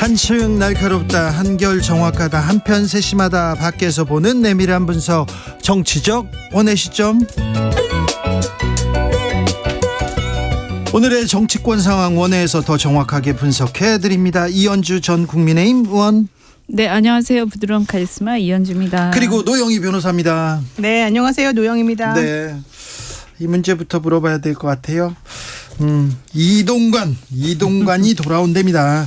한층 날카롭다, 한결 정확하다, 한편 세심하다, 밖에서 보는 내밀한 분석, 정치적 원의 시점. 오늘의 정치권 상황 원회에서 더 정확하게 분석해드립니다. 이현주 전 국민의힘 의원. 네, 안녕하세요. 부드러운 카리스마 이현주입니다. 그리고 노영희 변호사입니다. 네, 안녕하세요. 노영입니다. 네, 이 문제부터 물어봐야 될 것 같아요. 이동관이 돌아온답니다.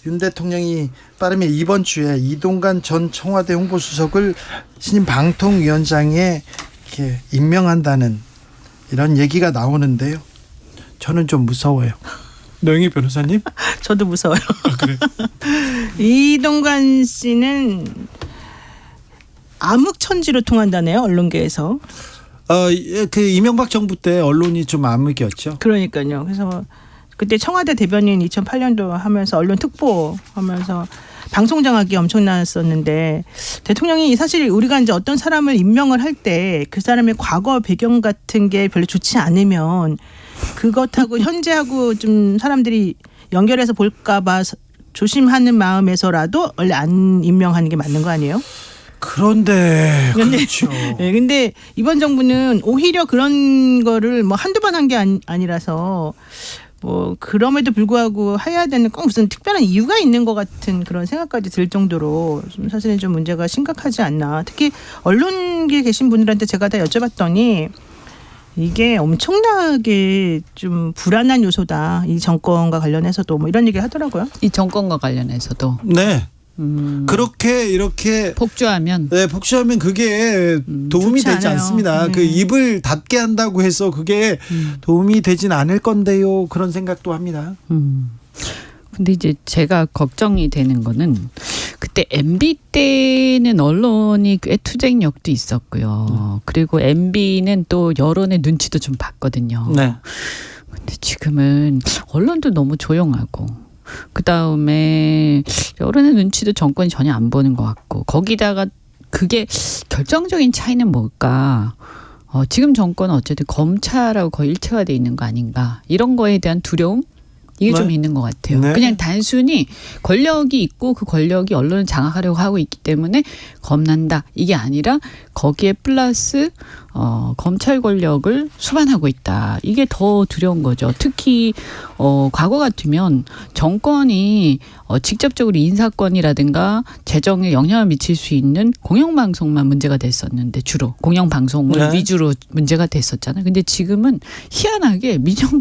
윤 대통령이 빠르면 이번 주에 이동관 전 청와대 홍보수석을 신임 방통위원장에 이렇게 임명한다는 이런 얘기가 나오는데요. 저는 좀 무서워요. 노영희 변호사님? 저도 무서워요. 그래. 이동관 씨는 암흑천지로 통한다네요. 언론계에서. 그 이명박 정부 때 언론이 좀 암흑이었죠. 그러니까요. 그래서 그때 청와대 대변인 2008년도 하면서 언론 특보 하면서 방송 장악이 엄청났었는데, 대통령이 사실 우리가 이제 어떤 사람을 임명을 할 때 그 사람의 과거 배경 같은 게 별로 좋지 않으면 그것하고 현재하고 좀 사람들이 연결해서 볼까봐 조심하는 마음에서라도 원래 안 임명하는 게 맞는 거 아니에요? 그런데 그렇죠. 네, 근데 이번 정부는 오히려 그런 거를 뭐 한두 번 한 게 아니라서 뭐 그럼에도 불구하고 해야 되는 꼭 무슨 특별한 이유가 있는 것 같은 그런 생각까지 들 정도로 좀 사실은 좀 문제가 심각하지 않나. 특히 언론계에 계신 분들한테 제가 다 여쭤봤더니 이게 엄청나게 좀 불안한 요소다. 이 정권과 관련해서도 뭐 이런 얘기 하더라고요. 이 정권과 관련해서도 네. 그렇게 이렇게 폭주하면 폭주하면 그게 도움이 되지 않아요. 않습니다. 그 입을 닫게 한다고 해서 그게 도움이 되진 않을 건데요. 그런 생각도 합니다. 근데 이제 제가 걱정이 되는 거는 그때 MB 때는 언론이 꽤 투쟁력도 있었고요. 그리고 MB는 또 여론의 눈치도 좀 봤거든요. 네. 근데 지금은 언론도 너무 조용하고, 그 다음에 여론의 눈치도 정권이 전혀 안 보는 것 같고, 거기다가 그게 결정적인 차이는 뭘까? 지금 정권은 어쨌든 검찰하고 거의 일체화되어 있는 거 아닌가? 이런 거에 대한 두려움? 이게 네. 좀 있는 것 같아요. 네. 그냥 단순히 권력이 있고 그 권력이 언론을 장악하려고 하고 있기 때문에 겁난다. 이게 아니라 거기에 플러스 검찰 권력을 수반하고 있다. 이게 더 두려운 거죠. 특히 과거 같으면 정권이 직접적으로 인사권이라든가 재정에 영향을 미칠 수 있는 공영방송만 문제가 됐었는데, 주로 공영방송을 네. 위주로 문제가 됐었잖아요. 근데 지금은 희한하게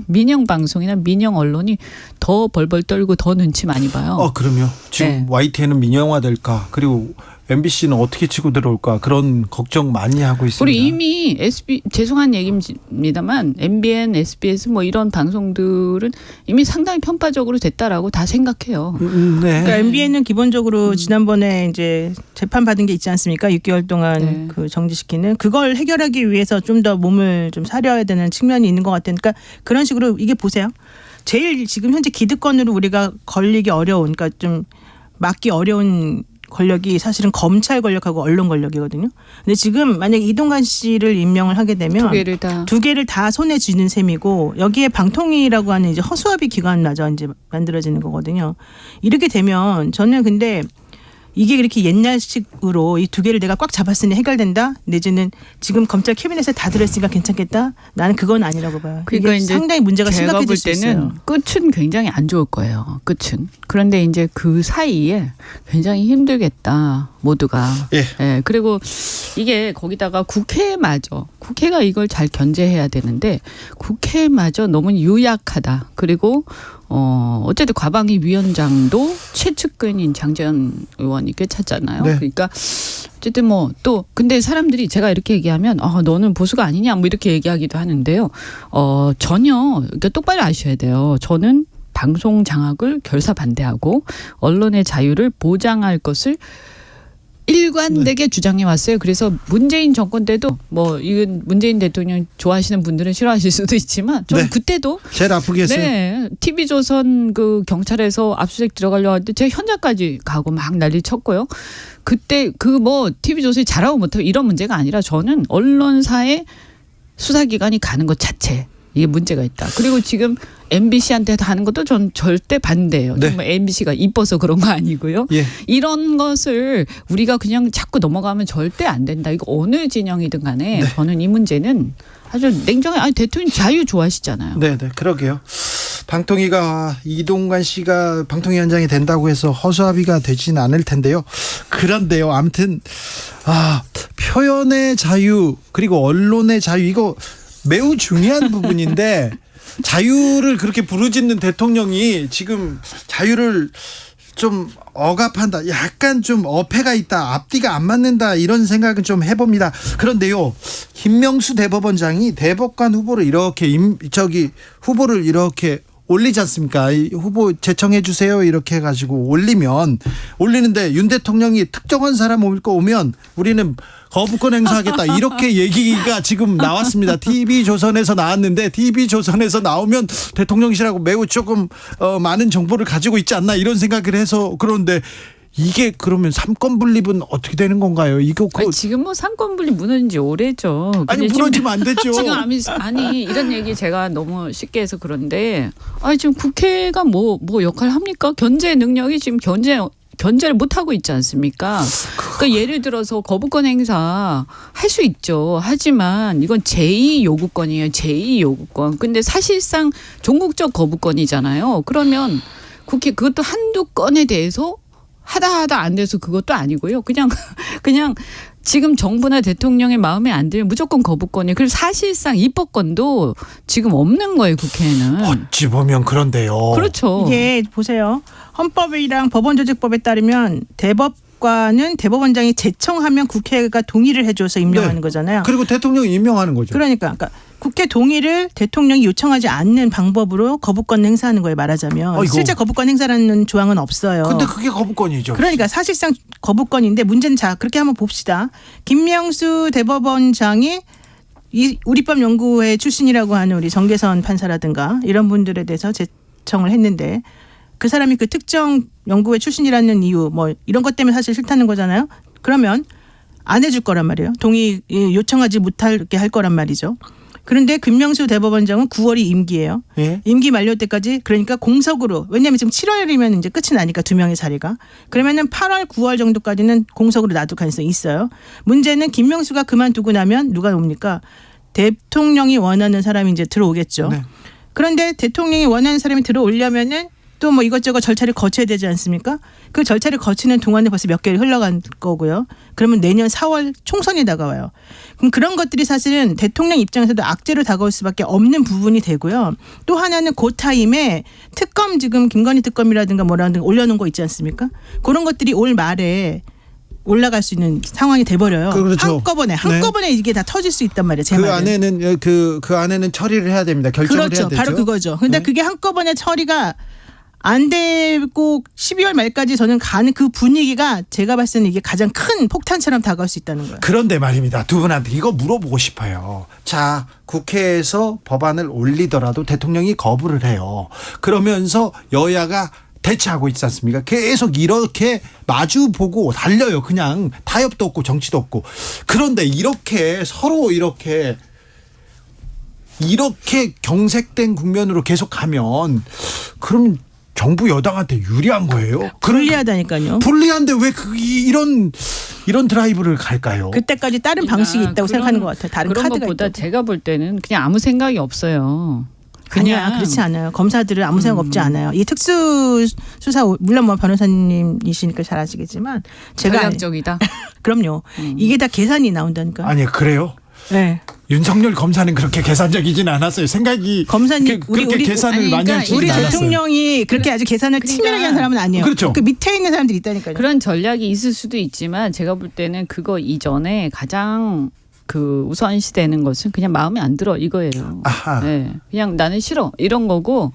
민영 방송이나 민영 언론이 더 벌벌 떨고 더 눈치 많이 봐요. 그럼요. 지금 네. YTN은 민영화될까? 그리고 MBC는 어떻게 치고 들어올까? 그런 걱정 많이 하고 있습니다. 우리 이미 죄송한 얘기입니다만 MBN, SBS 뭐 이런 방송들은 이미 상당히 편파적으로 됐다라고 다 생각해요. 네. 그러니까 MBN은 기본적으로 지난번에 이제 재판 받은 게 있지 않습니까? 6개월 동안 네. 그 정지시키는, 그걸 해결하기 위해서 좀 더 몸을 좀 사려야 되는 측면이 있는 것 같아요. 그러니까 그런 식으로 이게 보세요. 제일 지금 현재 기득권으로 우리가 걸리기 어려운, 그러니까 좀 막기 어려운 권력이 사실은 검찰 권력하고 언론 권력이거든요. 근데 지금 만약 이동관 씨를 임명을 하게 되면 두 개를 다 손에 쥐는 셈이고, 여기에 방통위라고 하는 이제 허수아비 기관마저 이제 만들어지는 거거든요. 이렇게 되면 저는 근데 이게 그렇게 옛날식으로 이 두 개를 내가 꽉 잡았으니 해결된다, 내지는 지금 검찰 캐비넷에 다 들어있으니까 괜찮겠다, 나는 그건 아니라고 봐요. 그러니까 이게 상당히 문제가 제가 볼 심각해질 수 있어요. 때는 끝은 굉장히 안 좋을 거예요. 끝은. 그런데 이제 그 사이에 굉장히 힘들겠다, 모두가. 예. 예. 그리고 이게 거기다가 국회가 이걸 잘 견제해야 되는데 국회마저 너무 유약하다. 그리고 어쨌든 과방위 위원장도 최측근인 장재현 의원이 꿰찼잖아요. 네. 그러니까 어쨌든 뭐 또 근데 사람들이 제가 이렇게 얘기하면 너는 보수가 아니냐 뭐 이렇게 얘기하기도 하는데요. 전혀 그러니까 똑바로 아셔야 돼요. 저는 방송 장악을 결사 반대하고 언론의 자유를 보장할 것을 일관되게 주장해 왔어요. 그래서 문재인 정권 때도 뭐 이건 문재인 대통령 좋아하시는 분들은 싫어하실 수도 있지만 저는 네. 그때도 제일 아프게 했어요. 네, TV조선 그 경찰에서 압수수색 들어가려고 할 때 제가 현장까지 가고 막 난리 쳤고요. 그때 그 뭐 TV조선이 잘하고 못하고 이런 문제가 아니라 저는 언론사의 수사기관이 가는 것 자체, 이게 문제가 있다. 그리고 지금 MBC한테 하는 것도 전 절대 반대예요. 네. 정말 MBC가 이뻐서 그런 거 아니고요. 예. 이런 것을 우리가 그냥 자꾸 넘어가면 절대 안 된다. 이거 어느 진영이든 간에 저는 이 문제는 아주 냉정해. 아니 대통령 자유 좋아하시잖아요. 네, 그러게요. 방통위가 이동관 씨가 방통위원장이 된다고 해서 허수아비가 되지는 않을 텐데요. 그런데요. 아무튼 표현의 자유 그리고 언론의 자유 이거 매우 중요한 부분인데 자유를 그렇게 부르짖는 대통령이 지금 자유를 좀 억압한다. 약간 좀 어폐가 있다. 앞뒤가 안 맞는다. 이런 생각은 좀 해봅니다. 그런데요. 김명수 대법원장이 대법관 후보를 이렇게 후보를 이렇게 올리지 않습니까? 이 후보 제청해 주세요 이렇게 해가지고 올리는데 윤 대통령이 특정한 사람 오면 우리는 거부권 행사하겠다 이렇게 얘기가 지금 나왔습니다. TV조선에서 나왔는데 TV조선에서 나오면 대통령실하고 매우 조금 많은 정보를 가지고 있지 않나 이런 생각을 해서 그런데 이게 그러면 삼권 분립은 어떻게 되는 건가요? 이거 아니, 지금 뭐 삼권 분립 무너진 지 오래죠. 아니 무너지면 안 되죠. 지금 아니 이런 얘기 제가 너무 쉽게 해서 그런데 아니 지금 국회가 뭐 역할을 합니까? 견제 능력이 지금 견제를 못 하고 있지 않습니까? 그러니까 예를 들어서 거부권 행사 할 수 있죠. 하지만 이건 제2 요구권이에요. 제2 요구권. 근데 사실상 종국적 거부권이잖아요. 그러면 국회 그것도 한두 건에 대해서 하다 안 돼서 그것도 아니고요. 그냥 지금 정부나 대통령의 마음에 안 들면 무조건 거부권이에요. 그리고 사실상 입법권도 지금 없는 거예요. 국회에는. 어찌 보면 그런데요. 그렇죠. 이게 보세요. 헌법이랑 법원조직법에 따르면 대법관은 대법원장이 제청하면 국회가 동의를 해줘서 임명하는 네. 거잖아요. 그리고 대통령이 임명하는 거죠. 그러니까 국회 동의를 대통령이 요청하지 않는 방법으로 거부권 행사하는 거예요. 말하자면. 아이고. 실제 거부권 행사라는 조항은 없어요. 근데 그게 거부권이죠. 그러니까 사실상 거부권인데 문제는 자 그렇게 한번 봅시다. 김명수 대법원장이 이 우리법 연구회 출신이라고 하는 우리 정계선 판사라든가 이런 분들에 대해서 제청을 했는데 그 사람이 그 특정 연구회 출신이라는 이유 뭐 이런 것 때문에 사실 싫다는 거잖아요. 그러면 안 해줄 거란 말이에요. 동의 요청하지 못하게 할 거란 말이죠. 그런데 김명수 대법원장은 9월이 임기예요. 예? 임기 만료 때까지 그러니까 공석으로 왜냐하면 지금 7월이면 이제 끝이 나니까 두 명의 자리가 그러면은 8월 9월 정도까지는 공석으로 놔둘 가능성이 있어요. 문제는 김명수가 그만두고 나면 누가 옵니까? 대통령이 원하는 사람이 이제 들어오겠죠. 네. 그런데 대통령이 원하는 사람이 들어오려면은 또 뭐 이것저것 절차를 거쳐야 되지 않습니까? 그 절차를 거치는 동안에 벌써 몇 개월이 흘러간 거고요. 그러면 내년 4월 총선이 다가와요. 그럼 그런 것들이 사실은 대통령 입장에서도 악재로 다가올 수밖에 없는 부분이 되고요. 또 하나는 그 타임에 특검 지금 김건희 특검이라든가 뭐라든가 올려놓은 거 있지 않습니까? 그런 것들이 올 말에 올라갈 수 있는 상황이 돼버려요. 그렇죠. 한꺼번에 이게 다 터질 수 있단 말이에요. 제 그 말은. 안에는 그 안에는 처리를 해야 됩니다. 결정을 그렇죠. 해야 되죠. 바로 그거죠. 근데 네. 그게 한꺼번에 처리가 안 되고 12월 말까지 저는 가는 그 분위기가 제가 봤을 때는 이게 가장 큰 폭탄처럼 다가올 수 있다는 거예요. 그런데 말입니다. 두 분한테 이거 물어보고 싶어요. 자, 국회에서 법안을 올리더라도 대통령이 거부를 해요. 그러면서 여야가 대치하고 있지 않습니까? 계속 이렇게 마주보고 달려요. 그냥 타협도 없고 정치도 없고. 그런데 이렇게 서로 이렇게 경색된 국면으로 계속 가면 그럼 정부 여당한테 유리한 거예요? 불리하다니까요. 불리한데 왜 이런 드라이브를 갈까요? 그때까지 다른 방식이 있다고 생각하는 것 같아요. 다른 그런 카드가 것보다 있다고. 제가 볼 때는 그냥 아무 생각이 없어요. 아니야, 그렇지 않아요. 검사들은 아무 생각 없지 않아요. 이 특수수사 물론 뭐 변호사님이시니까 잘 아시겠지만 제가 전략적이다. 그럼요. 이게 다 계산이 나온다니까. 아니 그래요? 네. 윤석열 검사는 그렇게 계산적이지는 않았어요. 생각이 검사님 그렇게 계산을 아니, 많이 그러니까 하지 우리 않았어요. 대통령이 그렇게 아주 계산을 치밀하게 한 사람은 아니에요. 그렇죠. 그 밑에 있는 사람들이 있다니까요. 그런 전략이 있을 수도 있지만 제가 볼 때는 그거 이전에 가장 그 우선시되는 것은 그냥 마음에 안 들어 이거예요. 아하. 네, 그냥 나는 싫어 이런 거고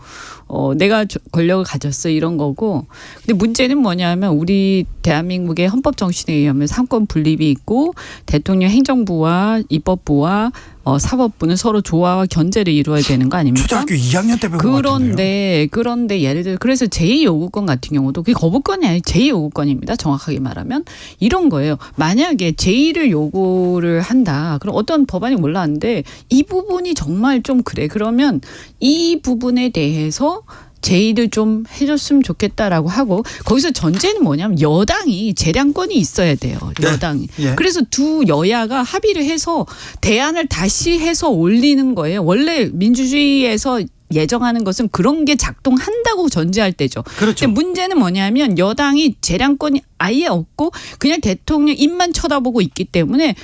내가 권력을 가졌어 이런 거고. 근데 문제는 뭐냐면 우리 대한민국의 헌법 정신에 의하면 삼권 분립이 있고 대통령 행정부와 입법부와 사법부는 서로 조화와 견제를 이루어야 되는 거 아닙니까? 초등학교 2학년 때 배운 것 같은데요. 그런데 예를 들어 그래서 제2요구권 같은 경우도 그게 거부권이 아니라 제2요구권입니다. 정확하게 말하면 이런 거예요. 만약에 제2를 요구를 한다. 그럼 어떤 법안이 올라왔는데 이 부분이 정말 좀 그래. 그러면 이 부분에 대해서 제의를 좀 해줬으면 좋겠다라고 하고 거기서 전제는 뭐냐면 여당이 재량권이 있어야 돼요. 여당이. 네. 예. 그래서 두 여야가 합의를 해서 대안을 다시 해서 올리는 거예요. 원래 민주주의에서 예정하는 것은 그런 게 작동한다고 전제할 때죠. 그렇죠. 근데 문제는 뭐냐면 여당이 재량권이 아예 없고 그냥 대통령 입만 쳐다보고 있기 때문에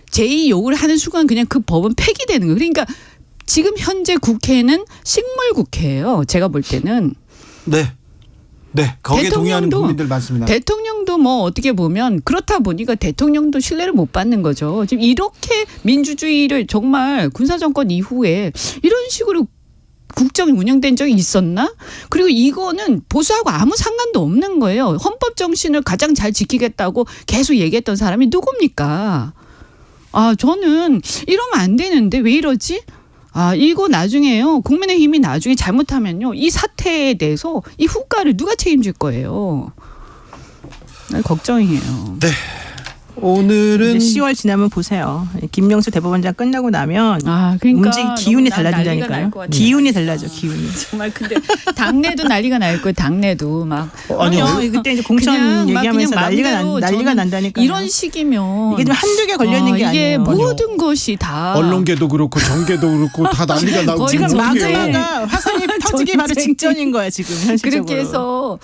제의 요구를 하는 순간 그냥 그 법은 폐기되는 거예요. 그러니까 지금 현재 국회는 식물 국회예요. 제가 볼 때는. 네. 네. 거기에 동의하는 대통령도- 국민들 많습니다. 대통령도 뭐 어떻게 보면 그렇다 보니까 대통령도 신뢰를 못 받는 거죠. 지금 이렇게 민주주의를 정말 군사정권 이후에 이런 식으로 국정이 운영된 적이 있었나? 그리고 이거는 보수하고 아무 상관도 없는 거예요. 헌법 정신을 가장 잘 지키겠다고 계속 얘기했던 사람이 누굽니까? 저는 이러면 안 되는데 왜 이러지? 이거 나중에요. 국민의힘이 나중에 잘못하면요. 이 사태에 대해서 이 후과를 누가 책임질 거예요. 걱정이에요. 네. 오늘은 이제 10월 지나면 보세요. 김명수 대법원장 끝나고 나면 그러니까 기운이 너무 난리가 날 달라진다니까요. 것 같아요. 기운이 달라져. 기운이. 정말 근데 당내도 난리가 날 거예요. 당내도 막 아니요. 그때 이제 공천 그냥 얘기하면서 막 그냥 난리가 저는 난다니까요. 이런 식이면 이게 좀 한두 개 걸려 있는 게 이게 아니에요. 모든 것이 다 언론계도 그렇고 정계도 그렇고 다 난리가 나고 거의 지금 전쟁. 마그마가 화산이 터지기 바로 전쟁. 직전인 거야 지금 현실적으로. 그렇게 해서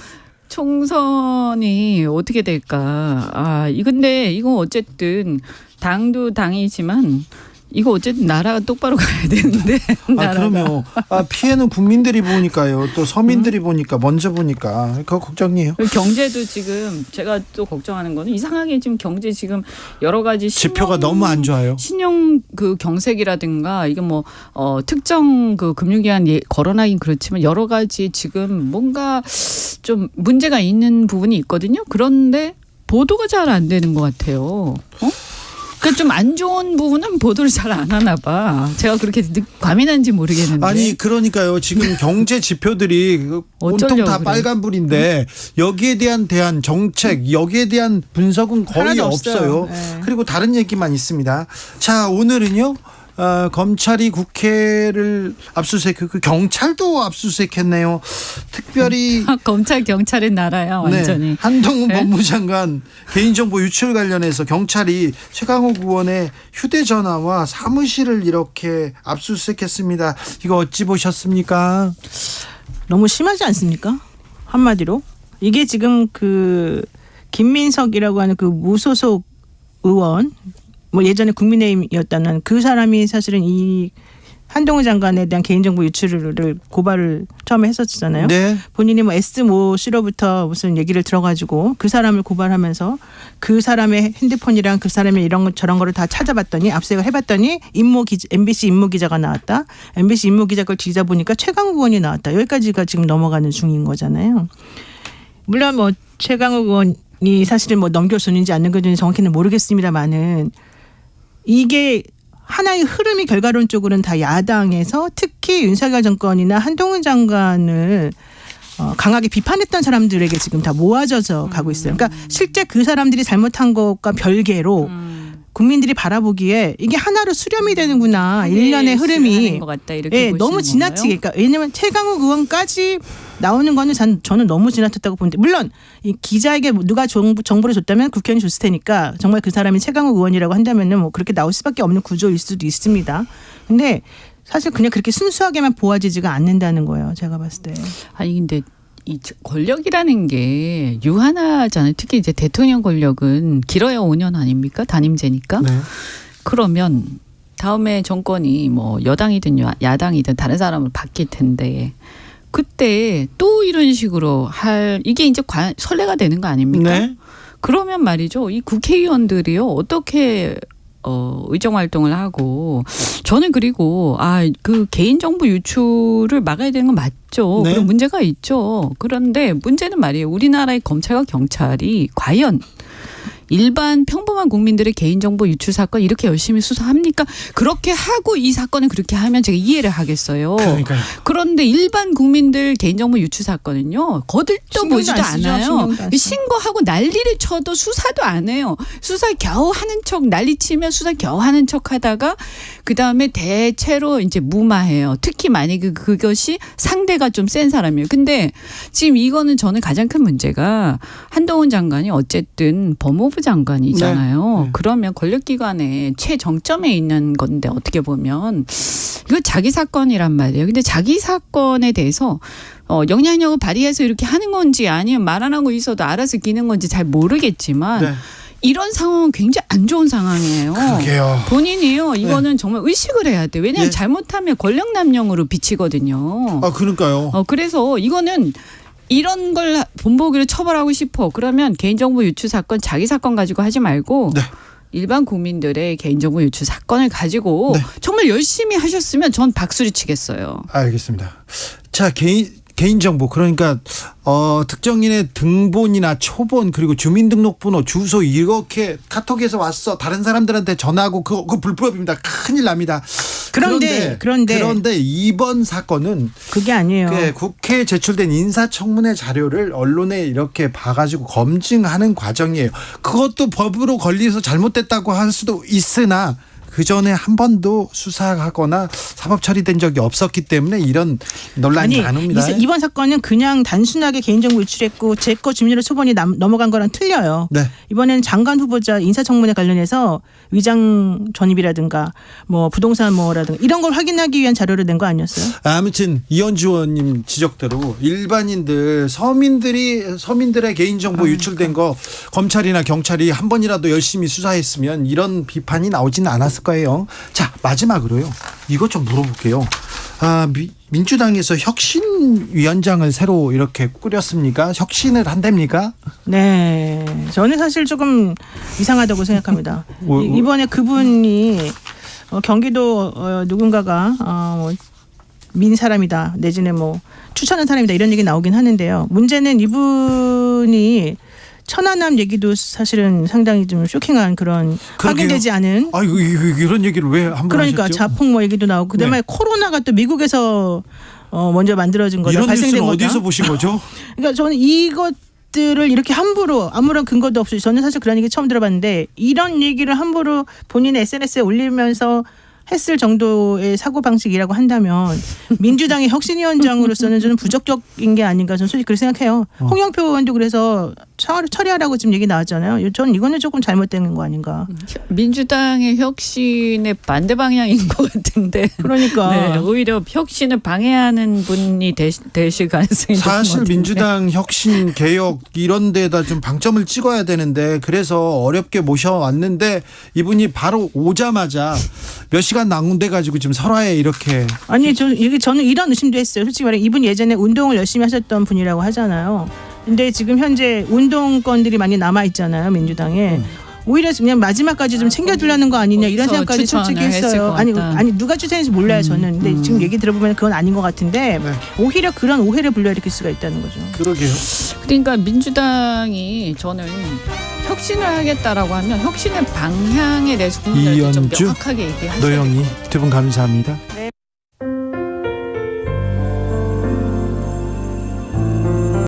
총선이 어떻게 될까? 근데 이거 어쨌든 당도 당이지만 이거 어쨌든 나라가 똑바로 가야 되는데. 그러면 피해는 국민들이 보니까요. 또 서민들이 보니까 먼저 보니까 그거 걱정이에요. 경제도 지금 제가 또 걱정하는 거는 이상하게 지금 경제 지금 여러 가지 지표가 너무 안 좋아요. 신용 그 경색이라든가 이게 뭐 특정 그 금융기관 거론하긴 그렇지만 여러 가지 지금 뭔가 좀 문제가 있는 부분이 있거든요. 그런데 보도가 잘 안 되는 것 같아요. 그러니까 좀 안 좋은 부분은 보도를 잘 안 하나 봐. 제가 그렇게 과민한지 모르겠는데. 아니 그러니까요. 지금 경제 지표들이 온통 다 그래. 빨간불인데 여기에 대한 정책 여기에 대한 분석은 거의 하나도 없어요. 없어요. 네. 그리고 다른 얘기만 있습니다. 자 오늘은요. 검찰이 국회를 압수수색, 경찰도 압수수색했네요. 특별히 검찰 경찰의 나라야 완전히. 네, 한동훈 네? 법무장관 개인정보 유출 관련해서 경찰이 최강욱 의원의 휴대전화와 사무실을 이렇게 압수수색했습니다. 이거 어찌 보셨습니까? 너무 심하지 않습니까? 한마디로 이게 지금 그 김민석이라고 하는 그 무소속 의원. 뭐 예전에 국민의힘이었다는 그 사람이 사실은 이 한동훈 장관에 대한 개인정보 유출을 고발을 처음에 했었잖아요. 네. 본인이 뭐 S모 씨로부터 무슨 얘기를 들어가지고 그 사람을 고발하면서 그 사람의 핸드폰이랑 그 사람의 이런 거 저런 거를 다 찾아봤더니 압수수색을 해봤더니 MBC 임모 기자가 나왔다. MBC 임모 기자 걸 뒤져 보니까 최강욱 의원이 나왔다. 여기까지가 지금 넘어가는 중인 거잖아요. 물론 뭐 최강욱 의원이 사실은 뭐 넘겨주는지 안 넘겨주는지 정확히는 모르겠습니다만은. 이게 하나의 흐름이 결과론적으로는 다 야당에서 특히 윤석열 정권이나 한동훈 장관을 강하게 비판했던 사람들에게 지금 다 모아져서 가고 있어요. 그러니까 실제 그 사람들이 잘못한 것과 별개로 국민들이 바라보기에 이게 하나로 수렴이 되는구나. 일련의 흐름이. 것 같다, 이렇게 너무 보시는 지나치게. 건가요? 그러니까 왜냐하면 최강욱 의원까지 나오는 거는 저는 너무 지나쳤다고 보는데 물론 이 기자에게 누가 정보를 줬다면 국회의원이 줬을 테니까 정말 그 사람이 최강욱 의원이라고 한다면은 뭐 그렇게 나올 수밖에 없는 구조일 수도 있습니다. 근데 사실 그냥 그렇게 순수하게만 보아지지가 않는다는 거예요. 제가 봤을 때. 아니 근데 이 권력이라는 게 유한하잖아요. 특히 이제 대통령 권력은 길어야 5년 아닙니까? 단임제니까. 네. 그러면 다음에 정권이 뭐 여당이든 야당이든 다른 사람을 바뀔 텐데 그때 또 이런 식으로 이게 이제 선례가 되는 거 아닙니까? 네. 그러면 말이죠. 이 국회의원들이요. 어떻게 의정 활동을 하고 저는 그리고 그 개인정보 유출을 막아야 되는 건 맞죠. 네. 그런 문제가 있죠. 그런데 문제는 말이에요. 우리나라의 검찰과 경찰이 과연 일반 평범한 국민들의 개인정보 유출 사건 이렇게 열심히 수사합니까? 그렇게 하고 이 사건을 그렇게 하면 제가 이해를 하겠어요. 그러니까요. 그런데 일반 국민들 개인정보 유출 사건은요. 거들떠 신경도 보지도 안 쓰죠. 않아요. 신경도 안 써. 신고하고 난리를 쳐도 수사도 안 해요. 수사 겨우 하는 척 난리치면 수사 겨우 하는 척 하다가 그다음에 대체로 이제 무마해요. 특히 만약에 그것이 상대가 좀 센 사람이에요. 근데 지금 이거는 저는 가장 큰 문제가 한동훈 장관이 어쨌든 법무부 장관이잖아요. 네. 그러면 권력기관의 최정점에 있는 건데 어떻게 보면 이거 자기 사건이란 말이에요. 근데 자기 사건에 대해서 영향력을 발휘해서 이렇게 하는 건지 아니면 말 안 하고 있어도 알아서 기는 건지 잘 모르겠지만 네. 이런 상황은 굉장히 안 좋은 상황이에요. 그러게요. 본인이요. 이거는 정말 의식을 해야 돼요. 왜냐하면 예. 잘못하면 권력남용으로 비치거든요. 그러니까요. 그래서 이거는 이런 걸 본보기로 처벌하고 싶어. 그러면 개인정보 유출 사건 자기 사건 가지고 하지 말고 네. 일반 국민들의 개인정보 유출 사건을 가지고 네. 정말 열심히 하셨으면 전 박수를 치겠어요. 알겠습니다. 자, 개인정보 그러니까 특정인의 등본이나 초본 그리고 주민등록번호 주소 이렇게 카톡에서 왔어 다른 사람들한테 전화하고 그거 불법입니다. 큰일 납니다. 그런데 이번 사건은 그게 아니에요. 국회에 제출된 인사청문회 자료를 언론에 이렇게 봐가지고 검증하는 과정이에요. 그것도 법으로 걸려서 잘못됐다고 할 수도 있으나 그 전에 한 번도 수사하거나 사법 처리된 적이 없었기 때문에 이런 논란이 안 옵니다. 이번 사건은 그냥 단순하게 개인정보 유출했고 제 거 주민으로 초본이 넘어간 거랑 틀려요. 네. 이번에는 장관 후보자 인사청문회 관련해서 위장 전입이라든가 뭐 부동산 뭐라든가 이런 걸 확인하기 위한 자료를 낸 거 아니었어요? 아무튼 이현주 의원님 지적대로 일반인들 서민들의 개인정보 유출된 거 검찰이나 경찰이 한 번이라도 열심히 수사했으면 이런 비판이 나오지는 않았을 거예요. 자, 마지막으로요. 이것 좀 물어볼게요. 민주당에서 혁신위원장을 새로 이렇게 꾸렸습니까? 혁신을 한답니까? 네, 저는 사실 조금 이상하다고 생각합니다. 이번에 그분이 경기도 누군가가 민 사람이다 내지는 뭐 추천한 사람이다 이런 얘기 나오긴 하는데요. 문제는 이분이 천안함 얘기도 사실은 상당히 좀 쇼킹한 그런 확인되지 않은. 이런 얘기를 왜 한번 그러니까 하셨죠? 자폭 뭐 얘기도 나오고 그다음에 네. 코로나가 또 미국에서 먼저 만들어진 거다. 이런 발생된 뉴스는 거다. 어디서 보신 거죠? 그러니까 저는 이것들을 이렇게 함부로 아무런 근거도 없이 저는 사실 그런 얘기 처음 들어봤는데 이런 얘기를 함부로 본인의 SNS에 올리면서 했을 정도의 사고방식이라고 한다면 민주당의 혁신위원장으로서는 저는 부적격인 게 아닌가 저는 솔직히 그렇게 생각해요. 홍영표 의원도 그래서 처리하라고 지금 얘기 나왔잖아요. 저는 이거는 조금 잘못된 거 아닌가. 민주당의 혁신의 반대 방향인 것 같은데. 그러니까. 네, 오히려 혁신을 방해하는 분이 되실 가능성이 사실 민주당 혁신 개혁 이런 데다 좀 방점을 찍어야 되는데 그래서 어렵게 모셔왔는데 이분이 바로 오자마자 몇 시간 나온데 가지고 지금 설화에 이렇게 아니 저는 이런 의심도 했어요. 솔직히 말해 이분이 예전에 운동을 열심히 하셨던 분이라고 하잖아요. 근데 지금 현재 운동권들이 많이 남아 있잖아요 민주당에. 오히려 그냥 마지막까지 좀 챙겨주려는 거 아니냐 이런 생각까지 솔직히 했어요. 아니 누가 추천했는지 몰라요 저는. 근데 지금 얘기 들어보면 그건 아닌 것 같은데 네. 오히려 그런 오해를 불러일으킬 수가 있다는 거죠. 그러게요. 그러니까 민주당이 저는 혁신을 하겠다라고 하면 혁신의 방향에 대해서 국민들께 좀 이현주, 명확하게 얘기하셔야 노영희 돼요. 두 분 감사합니다.